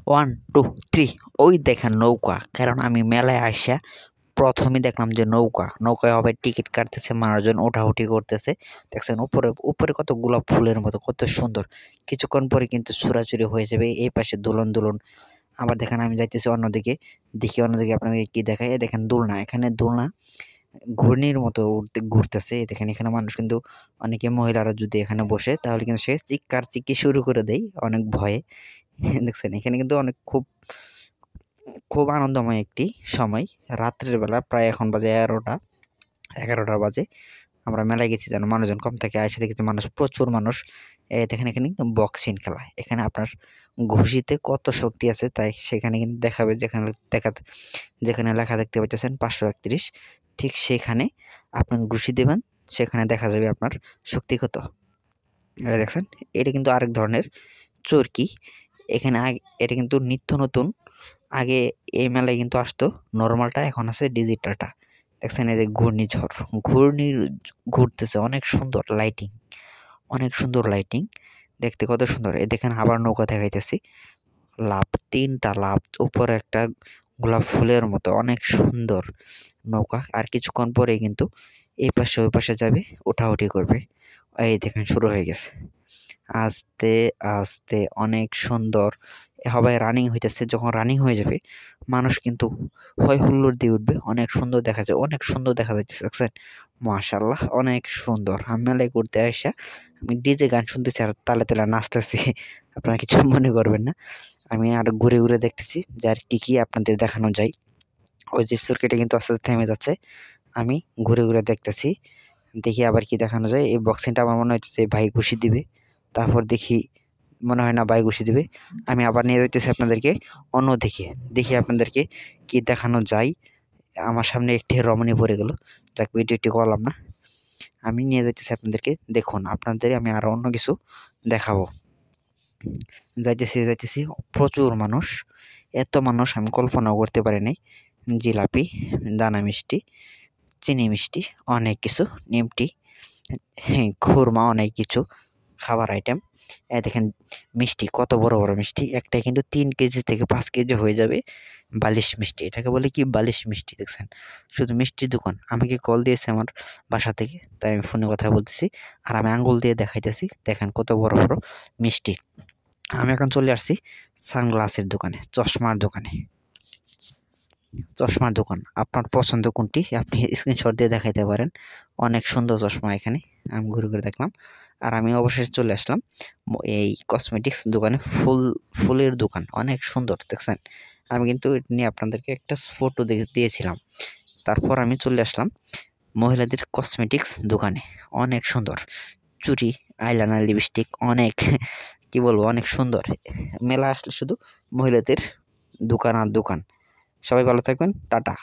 1, 2, 3 ওই দেখেন নৌকা। কারণ আমি মেলায় আইসা প্রথমেই দেখলাম যে নৌকায় সবাই টিকিট কাটতেছে, মানুষজন ওঠাউঠি করতেছে। দেখছেন উপরে কত গোলাপ ফুলের মতো কত সুন্দর। কিছুক্ষণ পরে কিন্তু ছুড়াছুড়ি হয়ে যাবে। এই পাশে দোলন। আবার দেখেন আমি যাইতেছি অন্যদিকে। দেখি অন্যদিকে আপনাকে কি দেখায়। এই দেখেন দোলনা। এখানে দোলনা ঘূর্ণির মতো ঘুরতেছে। দেখেন এখানে মানুষ কিন্তু অনেকে মহিলারা যদি এখানে বসে তাহলে কিন্তু সে চিৎকার-চেঁকি শুরু করে দেয় অনেক ভয়ে। দেখছেন এখানে কিন্তু খুব আনন্দময় একটি সময়। রাত্রের বেলা প্রায় এখন বাজে 11টা বাজে। আমরা মেলায় গেছি যেন মানুষজন কম থাকে। আইসা দেখেছি প্রচুর মানুষ। দেখেন এখানে কিন্তু বক্সিং খেলা। এখানে আপনার ঘুষিতে কত শক্তি আছে তাই সেখানে কিন্তু দেখাবে যেখানে লেখা দেখতে পাইতেছেন 531 ঠিক সেখানে আপনি ঘুষি দিবেন, সেখানে দেখা যাবে আপনার শক্তি কত। এটা দেখছেন? এটা কিন্তু আরেক ধরনের চরকি। এখানে এটা কিন্তু নিত্য নতুন। আগে এই মেলায় কিন্তু আসতো নরমালটা, এখন আছে ডিজিটালটা। দেখছেন এই যে ঘূর্ণি ঘুরতেছে, অনেক সুন্দর লাইটিং। দেখতে কত সুন্দর। এই দেখেন আবার নৌকা দেখাইতেছি। 3টা লাভ, উপরে একটা গোলাপ ফুলের মতো অনেক সুন্দর নৌকা। আর কিছুক্ষণ পরেই কিন্তু এই পাশে ওই পাশে যাবে, ওঠাউঠি করবে। এই দেখেন শুরু হয়ে গেছে। আস্তে অনেক সুন্দর সবাই রানিং হইতেছে। যখন রানিং হয়ে যাবে মানুষ কিন্তু হৈ হুল্লোড় দিয়ে উঠবে। অনেক সুন্দর দেখা যাইতেছে। দেখছেন? মাশাআল্লাহ অনেক সুন্দর। আমি মেলায় ঘুরতে আইসা আমি ডিজে গান শুনতেছি আর তালে নাচতেছি। আপনারা কিছু মনে করবেন না। আমি আর ঘুরে দেখতেছি যে আর কি আপনাদের দেখানো যায়। ওই যে সার্কিটে কিন্তু আস্তে থেমে যাচ্ছে। আমি ঘুরে দেখতেছি। দেখি আবার কি দেখানো যায়। এই বক্সিংটা আমার মনে হইতেছে ভাই ঘুষি দিবে। তারপর দেখি মনে হয় না ভাই ঘুষি দিবে। আমি আবার নিয়ে যাইতেছি আপনাদেরকে অন্যদিকে। দেখি আপনাদেরকে কি দেখানো যায়। আমার সামনে একটি রমণী পড়ে গেল। যাক ভিডিওটি করলাম না। আমি নিয়ে যাইতেছি আপনাদেরকে। দেখুন আপনাদের আমি আরো অন্য কিছু দেখাবো। যাইতেছি প্রচুর মানুষ। এত মানুষ আমি কল্পনাও করতে পারি নাই। জিলাপি, দানা মিষ্টি, চিনি মিষ্টি, অনেক কিছু, নিমটি, খুরমা, অনেক কিছু খাবার আইটেম। দেখেন মিষ্টি কত বড় মিষ্টি। একটাই কিন্তু 3 কেজি থেকে 5 কেজি হয়ে যাবে। বালিশ মিষ্টি। এটাকে বলে কি বালিশ মিষ্টি। দেখছেন? শুধু মিষ্টির দোকান। আমাকে কল দিয়েছে আমার বাসা থেকে। তাই আমি ফোনে কথা বলতেছি। আর আমি আঙ্গুল দিয়ে দেখাইতেছি। দেখেন কত বড় মিষ্টি। আমি এখন চলে আসছি সানগ্লাসের দোকানে, চশমার দোকান। আপনার পছন্দ কোনটি আপনি স্ক্রিনশট দিয়ে দেখাইতে পারেন। অনেক সুন্দর চশমা এখানে। আমি ঘুরে দেখলাম। আর আমি অবশেষে চলে আসলাম এই কসমেটিক্স দোকানে। ফুলের দোকান অনেক সুন্দর। দেখছেন? আমি কিন্তু এটা নিয়ে আপনাদেরকে একটা ফটো দিয়েছিলাম। তারপর আমি চলে আসলাম মহিলাদের কসমেটিক্স দোকানে। অনেক সুন্দর চুড়ি, আইলাইনার, লিপস্টিক, অনেক কি বলবো, অনেক সুন্দর। মেলা আসলে শুধু মহিলাদের দোকান আর দোকান। সবাই ভালো থাকবেন। টাটা।